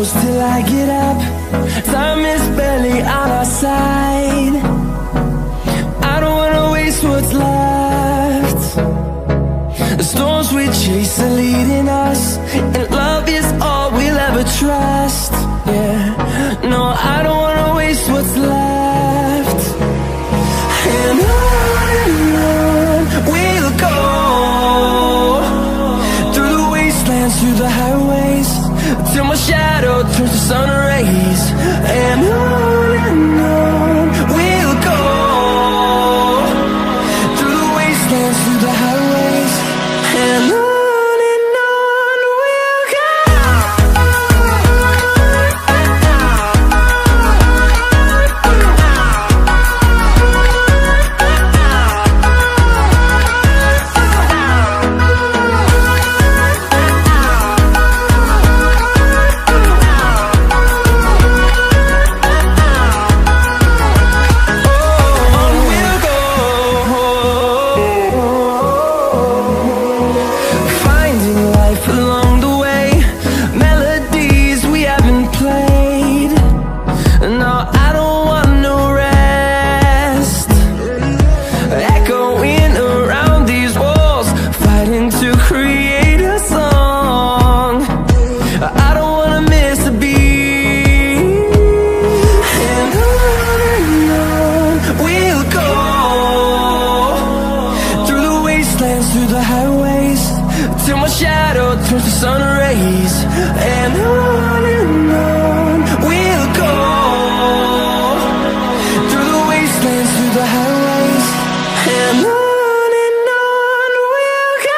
close till I get up. Time is barely on our side. I don't wanna waste what's left. The storms we chase are leading us, and love is all we'll ever trust. Yeah, no, I don't wanna waste what's left. And on we'll go, through the wastelands, through the highways, till my shadow turns to sun rays. And on we'll go, through the wastelands, through the highways, and on we'll go. Through the highways, till my shadow turns to sun rays. And on we'll go, through the wastelands, through the highways, and on we'll go.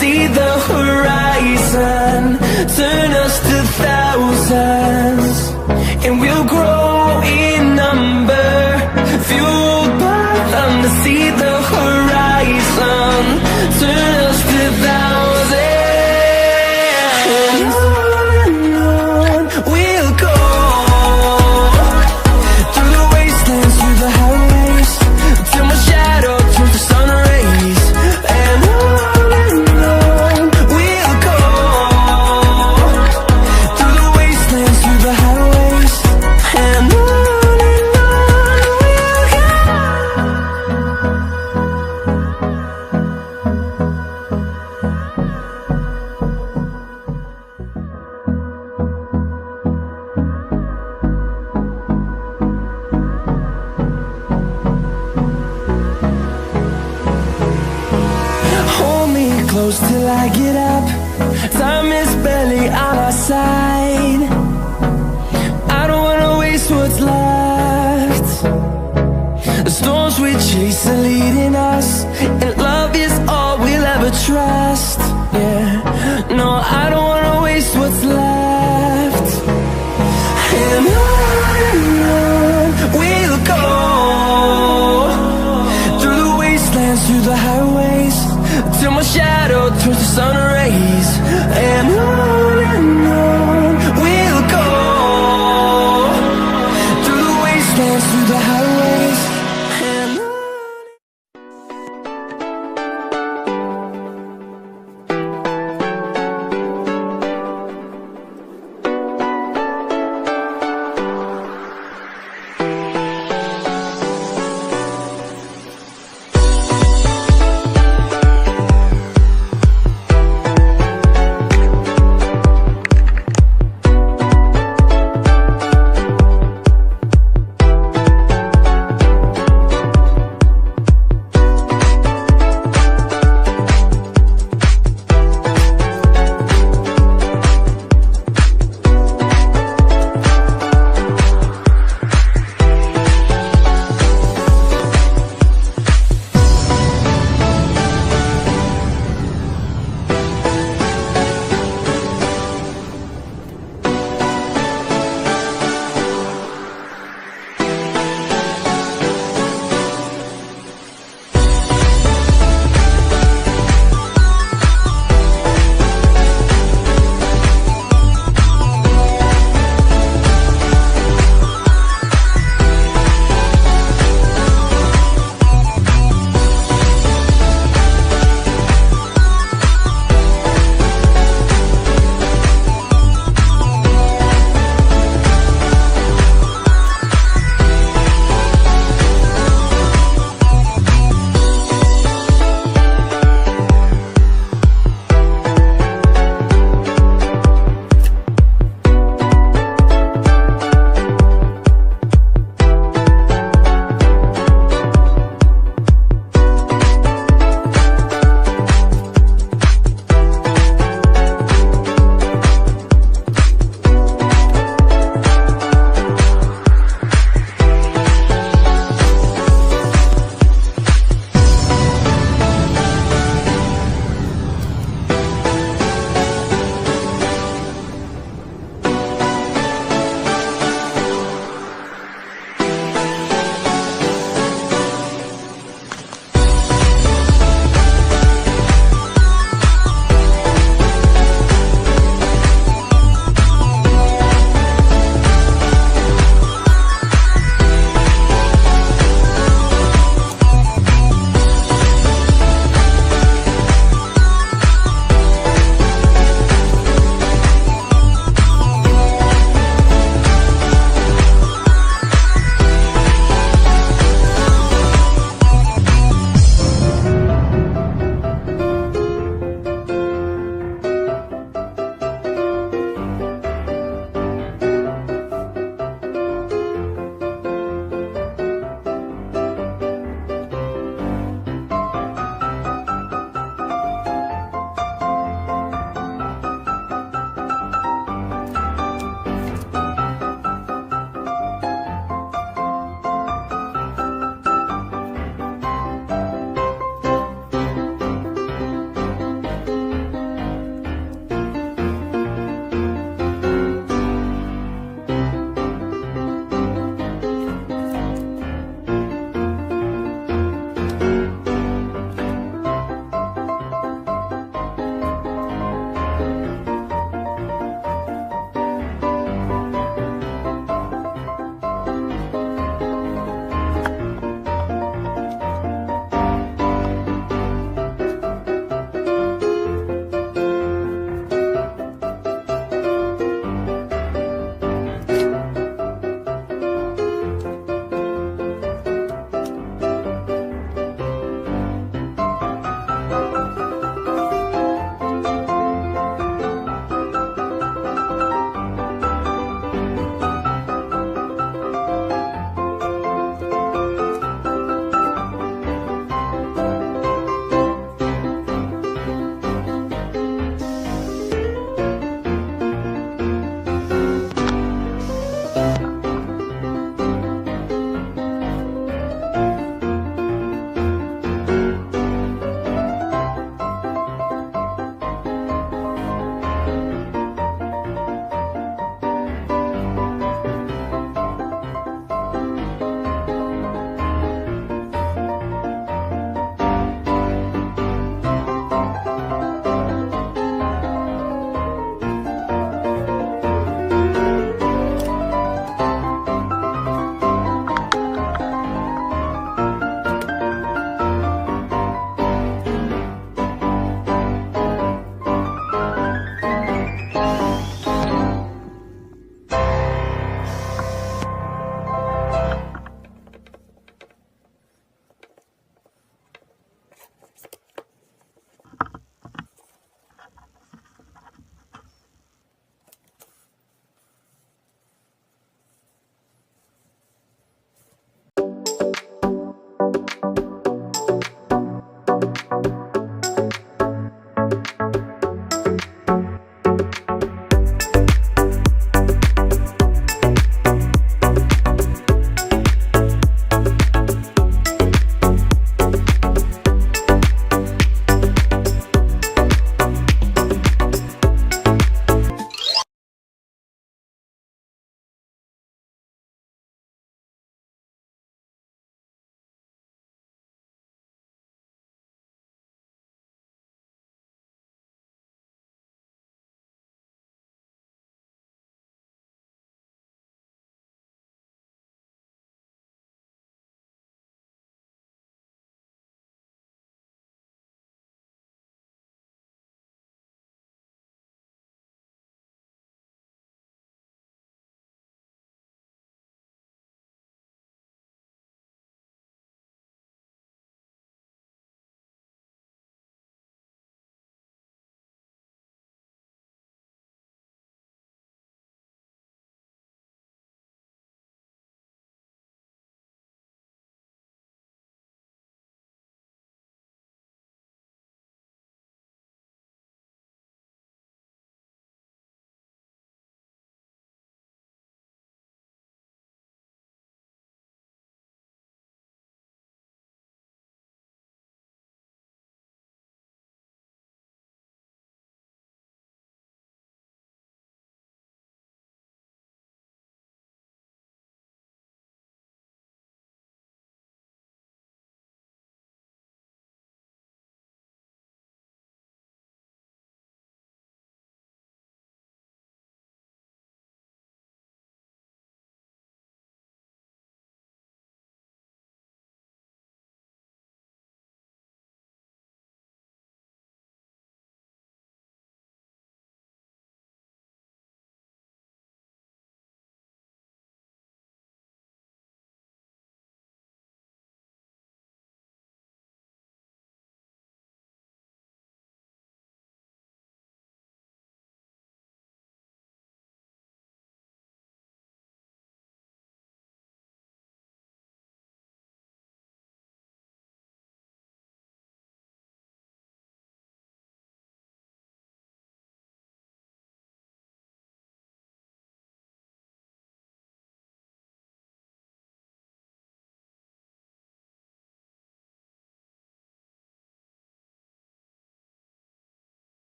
See the horizon, turn us to thousands, and we'll grow in number, fueled by them. To see the horizon, turn us to thousands, and on we'll go, through the wastelands, through the highways, till my shadow turns to sun rays. And close till I get up. Time is barely on our side. I don't wanna waste what's left. The storms we chase are leading us, and love is all we'll ever trust. Yeah, no, I don't wanna waste what's left. And on we'll go, through the wastelands, through the highways, till my shadow turns to sun rays. And on